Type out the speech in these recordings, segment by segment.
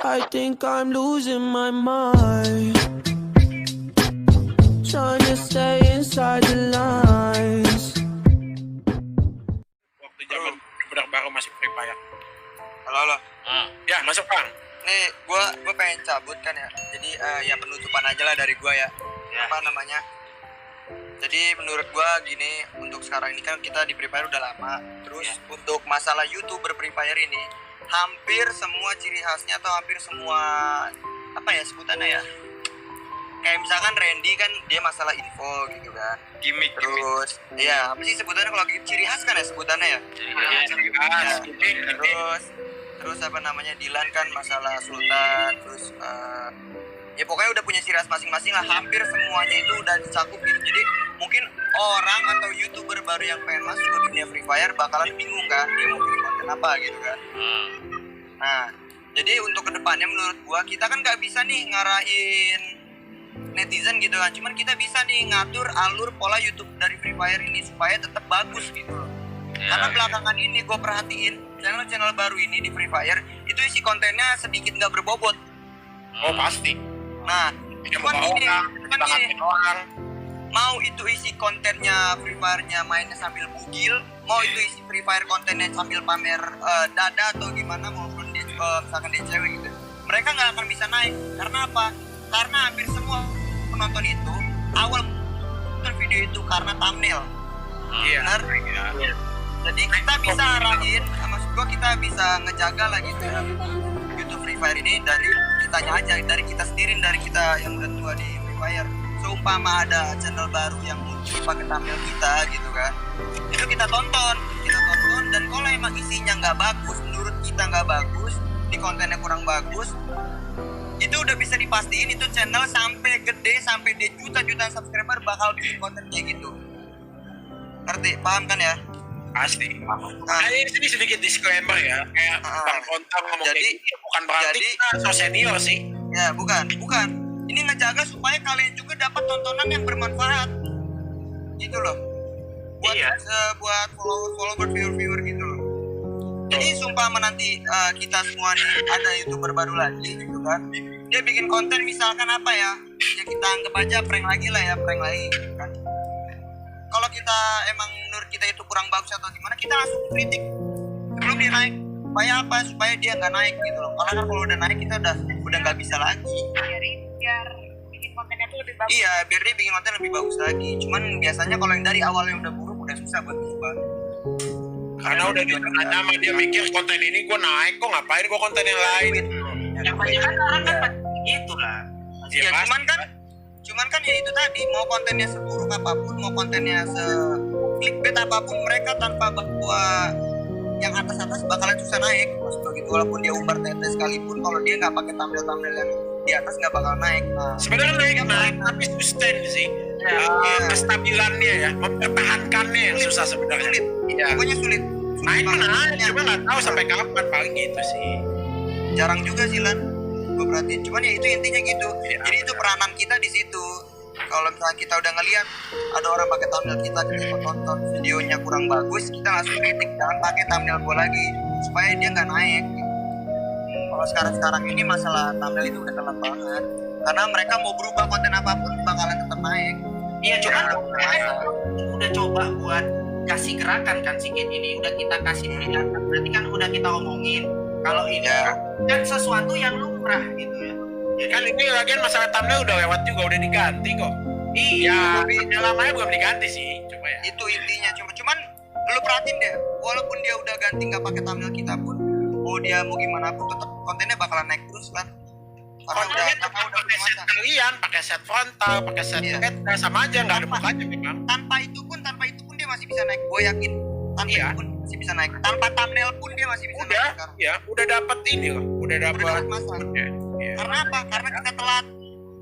I think I'm losing my mind, trying to stay inside the lines. Waktu zaman budak baru masih Free Fire. Halo. Ya, masuk Bang. Nih, gua pengen cabut kan ya. Jadi ya penutupan aja lah dari gua ya. Apa namanya? Jadi menurut gua gini, untuk sekarang ini kan kita di Free Fire udah lama. Terus untuk masalah YouTuber Free Fire ini, hampir semua ciri khasnya atau hampir semua apa ya sebutannya ya? Kayak misalkan Randy kan dia masalah info gitu kan. Gimik. Terus iya, apa sih sebutannya kalau ciri khas kan ya sebutannya ya? Ciri khas. Terus apa namanya, Dilan kan masalah Sultan. Terus ya pokoknya udah punya ciri khas masing-masing lah. Hampir semuanya itu udah dicakup gitu. Jadi mungkin orang atau YouTuber baru yang pengen masuk ke dunia Free Fire bakalan bingung kan, dia mau bikin konten apa gitu kan. Nah, jadi untuk kedepannya menurut gua kita kan nggak bisa nih ngarahin netizen gitu kan, cuman kita bisa nih ngatur alur pola YouTube dari Free Fire ini supaya tetap bagus gitu loh. Karena belakangan ini gue perhatiin channel-channel baru ini di Free Fire itu isi kontennya sedikit nggak berbobot. Oh pasti. Nah, cuman gini, mau itu isi kontennya Free Fire-nya mainnya sambil bugil, mau itu isi Free Fire kontennya sambil pamer dada atau gimana, maupun dia misalkan dia cewek gitu, mereka nggak akan bisa naik. Karena apa? Karena hampir semua penonton itu awal nonton video itu karena thumbnail. Iya. Benar? Iya. Jadi kita bisa arahin, maksud gua kita bisa ngejaga lah gitu ya YouTube Free Fire ini dari kitanya aja, dari kita sendiri, dari kita yang udah tua di Free Fire. Seumpama ada channel baru yang muncul pakai thumbnail kita gitu kan, itu kita tonton, dan kalau emang isinya nggak bagus, menurut kita nggak bagus, di kontennya kurang bagus, itu udah bisa dipastiin itu channel sampai gede, sampai dia juta-jutaan subscriber bakal bikin konten kayak gitu. Ngerti? Paham kan ya? Pasti. Nah, ini sedikit disclaimer ya, kayak Bang Kontang ngomong jadi, kayak gitu, bukan berarti kita so senior sih. Ya, bukan. Ini ngejaga supaya kalian juga dapat tontonan yang bermanfaat. Gitu loh. Buat follower viewer gitu loh. Jadi sumpah nanti kita semua nih ada YouTuber baru lagi gitu kan. Dia bikin konten misalkan apa ya? Ya kita anggap aja prank lagi gitu kan. Kalau kita emang menurut kita itu kurang bagus atau gimana, kita langsung kritik sebelum dia naik. Supaya apa? Supaya dia nggak naik gitu loh. Karena kan kalau udah naik kita udah nggak bisa lagi. Biar bikin kontennya tuh lebih bagus. Iya, biar dia bikin konten lebih bagus lagi. Cuman biasanya kalau yang dari awal yang udah buruk udah susah buat berubah. Karena udah ditanya sama dia mikir konten ini gue naik, kok ngapain gue konten yang lain? Ya kebanyakan orang kan gitu lah. Ya cuman kan ya itu tadi, mau kontennya seburuk apapun, mau kontennya se-clickbait apapun, mereka tanpa bahwa yang atas-atas bakalan susah naik. Maksudnya gitu, walaupun dia umbar tete sekalipun, kalau dia nggak pakai thumbnail yang di atas nggak bakal naik. Nah, sebenarnya naik tapi sustain sih. Kestabilannya ya, mempertahankannya yang susah sebenarnya. Sulit. Iya. Pokoknya sulit. Naik naik, cuma nggak tahu sampai kapan, paling gitu sih. Jarang juga sih Lan, gue perhatiin. Cuman ya itu intinya gitu. Ya, jadi itu peranan kita di situ. Kalau misalnya kita udah ngelihat ada orang pakai thumbnail kita tonton videonya kurang bagus, kita langsung kritik, jangan pakai thumbnail gue lagi supaya dia nggak naik. Kalau sekarang ini masalah thumbnail itu udah telat banget, karena mereka mau berubah konten apapun bakalan tetap naik. Iya, cuman udah coba buat kasih gerakan kan sikit ini, udah kita kasih peringatan, berarti kan udah kita omongin kalau ini kan sesuatu yang lumrah gitu ya. Jadi kan ini lagian masalah thumbnail udah lewat juga, udah diganti kok. Iya, tapi lamanya belum diganti sih, coba ya. Itu intinya, cuman lu perhatiin deh, walaupun dia udah ganti nggak pakai thumbnail kita pun, dia mau gimana pun tetap kontennya bakalan naik terus Lan. Karena udah pakai set kalian, pakai set frontal, pakai set beta, sama aja nggak ada mukanya memang. Tanpa itu pun dia masih bisa naik, gue yakin. Tanpa itu pun masih bisa naik. Tanpa thumbnail pun dia masih bisa naik sekarang. Ya, udah dapat ini loh, udah dapat masa. Ya. Karena apa? Karena kita telat.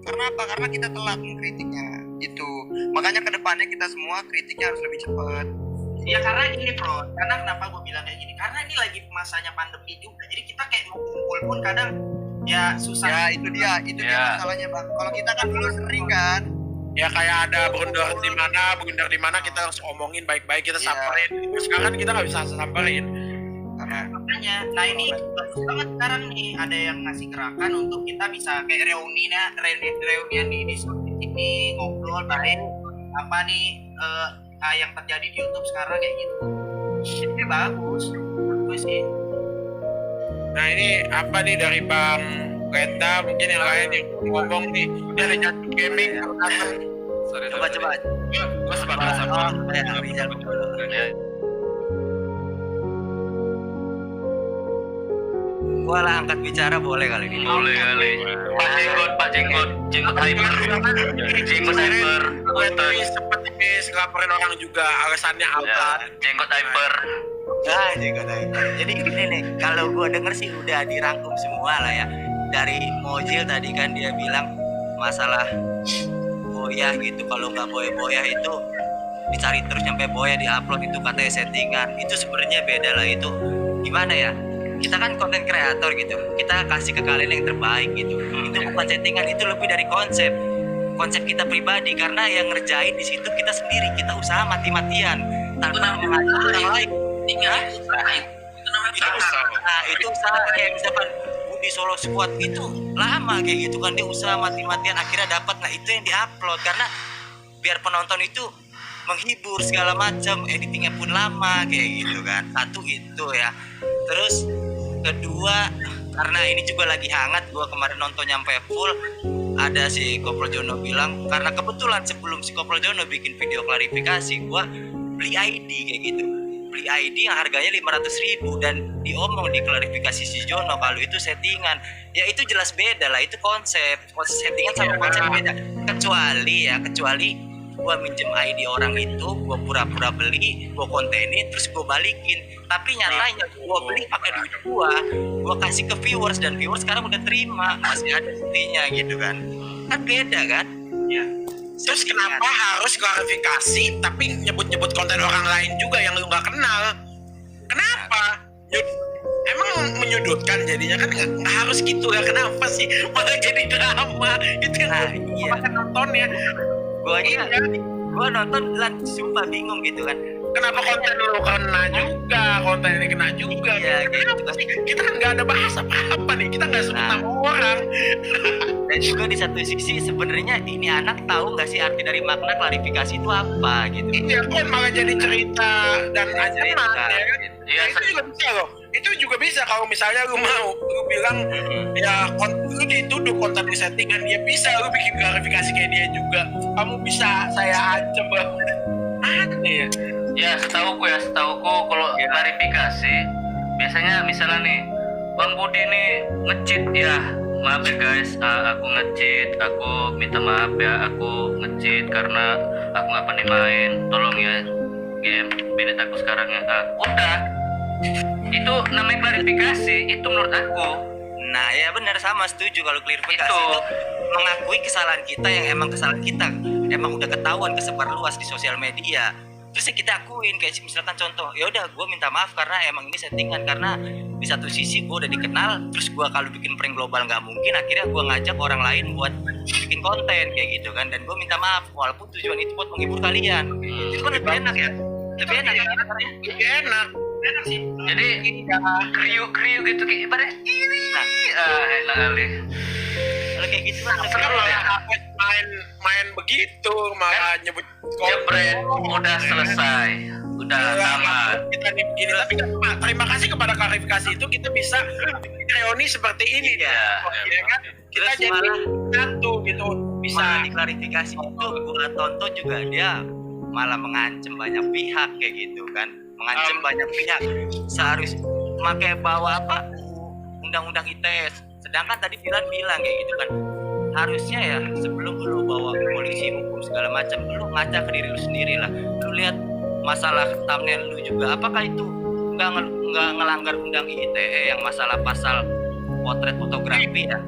Karena kita telat mengkritiknya. Itu. Makanya kedepannya kita semua kritiknya harus lebih cepat. Ya karena gini bro, karena kenapa gue bilang kayak gini? Karena ini lagi masanya pandemi juga. Jadi kita kayak mau kumpul pun kadang ya susah. Ya itu dia masalahnya Bang. Kalau kita kan dulu sering kan. Ya kayak ada bundar di mana kita langsung omongin baik-baik, kita samperin. Sekarang kan kita nggak bisa samperin. Karena makanya. Nah ini bagus banget sekarang nih ada yang ngasih gerakan untuk kita bisa kayak reunian di Discord ini ngobrol baik apa nih yang terjadi di YouTube sekarang kayak gitu. Ini bagus menurut gue sih. Nah ini apa nih dari Bang Renda, mungkin yang lain yang ngomong nih dari Nyatu Gaming. Coba. Gue sebagai sama. Gua lah angkat bicara boleh kali ini. Boleh kali. Pak Jenggot hyper. Jenggot hyper. Gue tadi sempat tipis ngelaporin orang juga alasannya apa. Jenggot hyper. Nah, juga jadi gini nih, kalau gue denger sih udah dirangkum semua lah ya. Dari Mojil tadi kan dia bilang masalah boya gitu, kalau nggak boya itu dicari terus sampai boya diupload itu katanya settingan. Itu sebenarnya beda lah, itu gimana ya? Kita kan konten kreator gitu, kita kasih ke kalian yang terbaik gitu. Itu bukan settingan, itu lebih dari konsep kita pribadi, karena yang ngerjain di situ kita sendiri, kita usaha mati-matian tanpa mengajak orang lain. Itu namanya usaha. Itu usaha kayak misalkan Budi Solo Squad itu lama kayak gitu kan, dia usaha mati-matian akhirnya dapat. Nah itu yang diupload karena biar penonton itu menghibur segala macam, editingnya pun lama kayak gitu kan. Satu itu ya. Terus kedua, karena ini juga lagi hangat, gua kemarin nonton nyampe full, ada si Koplo Jono bilang, karena kebetulan sebelum si Koplo Jono bikin video klarifikasi, gua beli ID kayak gitu. Beli ID yang harganya 500.000 dan diomong di klarifikasi si Jono kalau itu settingan. Ya itu jelas beda lah, itu konsep settingan sama konsep beda. Kecuali gua minjem ID orang itu, gua pura-pura beli, gua kontenin, terus gua balikin. Tapi nyatanya gua beli pakai duit gua kasih ke viewers dan viewers sekarang udah terima, masih ada buktinya gitu kan. Kan beda kan? Ya. Terus kenapa harus klarifikasi tapi nyebut-nyebut konten orang lain juga yang lu nggak kenal? Kenapa? Emang menyudutkan jadinya kan nggak harus gitu, ya kenapa sih malah jadi drama itu kan? Iya. Nonton ya. Gua nonton dan sumpah bingung gitu kan. Kenapa konten lu kena juga, konten ini kena juga? Iya, kenapa gitu. sih? Kita kan nggak ada bahas apa-apa nih, kita nggak sebut nama orang. Dan juga di satu sisi sebenarnya ini anak tahu nggak sih arti dari makna klarifikasi itu apa gitu. Iya, kan malah jadi cerita dan ancaman ya kan? Iya, Itu juga bisa loh. Itu juga bisa kalau misalnya lu mau, lu bilang ya lu dituduh konten di settingan, dia bisa lu bikin klarifikasi kayak dia juga. Kamu bisa saya ancam banget. Aneh ya. Ya setauku kalau klarifikasi biasanya misalnya nih Bang Budi nih nge-cheat ya, maaf ya guys, aku nge-cheat, aku minta maaf ya, aku nge-cheat karena aku nggak pandai main, tolong ya game beda aku sekarang ya. Udah, itu namanya klarifikasi, itu menurut aku. Nah ya benar, sama setuju kalau klarifikasi Itu. itu mengakui kesalahan kita yang emang kesalahan kita, emang udah ketahuan kesebar luas di sosial media. Terus ya kita akuin, kayak misalkan contoh, ya udah gue minta maaf karena emang ini settingan, karena di satu sisi gue udah dikenal, terus gue kalau bikin prank global nggak mungkin, akhirnya gue ngajak orang lain buat bikin konten kayak gitu kan, dan gue minta maaf walaupun tujuan itu buat menghibur kalian. Itu kan lebih enak ya, lebih enak ya. Lebih enak sih. Jadi kriuk gitu kayak ibarat ini, enak kali. Kalau kayak gitu kan Kan malah main begitu, malah nyebut Jebret, udah selesai, udah tamat. Kita nih begini, tapi kan terima kasih kepada klarifikasi itu kita bisa bikin reuni seperti ini ya kan? Kita Terus jadi malah satu gitu, bisa bisa diklarifikasi itu gue tonton juga dia malah mengancam banyak pihak kayak gitu kan, mengancam banyak pihak seharusnya pakai bawa apa undang-undang ITS, sedangkan tadi bilang kayak gitu kan, harusnya ya sebelum lu bawa ke polisi hukum segala macam lu ngaca ke diri lu sendiri lah, lu lihat masalah thumbnail lu juga apakah itu nggak ngelanggar undang ITE yang masalah pasal potret fotografi ya,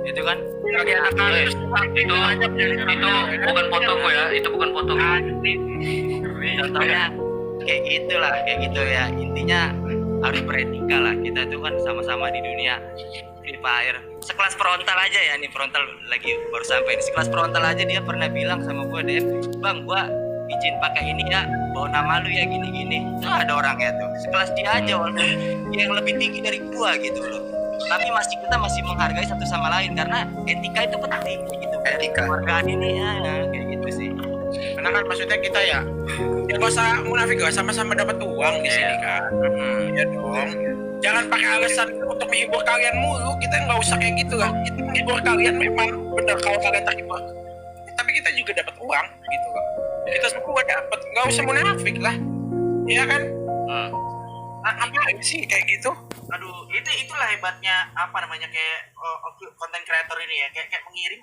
itu kan lagi anak-anak Itu bukan fotoku ya, itu bukan fotoku. contohnya kayak gitulah, kayak gitu ya, intinya harus beretika lah, kita itu kan sama-sama di dunia Free Fire. Sekelas frontal aja ya, nih frontal lagi baru sampai, sekelas frontal aja dia pernah bilang sama gue, DM, bang gue izin pakai ini ya, bawa nama lu ya gini-gini. Tuh ada orangnya tuh, sekelas dia aja walaupun yang lebih tinggi dari gua gitu loh. Tapi kita masih menghargai satu sama lain karena etika itu penting gitu. Etika. Keluargaan ini ya kayak gitu sih. Karena kan maksudnya kita ya gak usah munafik, gak sama-sama dapat uang di sini kan. Iya dong. Jangan pakai alasan untuk menghibur kalian mulu. Kita nggak usah kayak gitu lah. Kita menghibur kalian memang benar kalau kalian terhibur. Tapi kita juga dapat uang gitu loh. Kita semua dapat. Nggak usah munafik lah. Iya kan? Apa sih kayak gitu? Aduh, itulah hebatnya apa namanya kayak konten kreator ini ya, kayak mengirim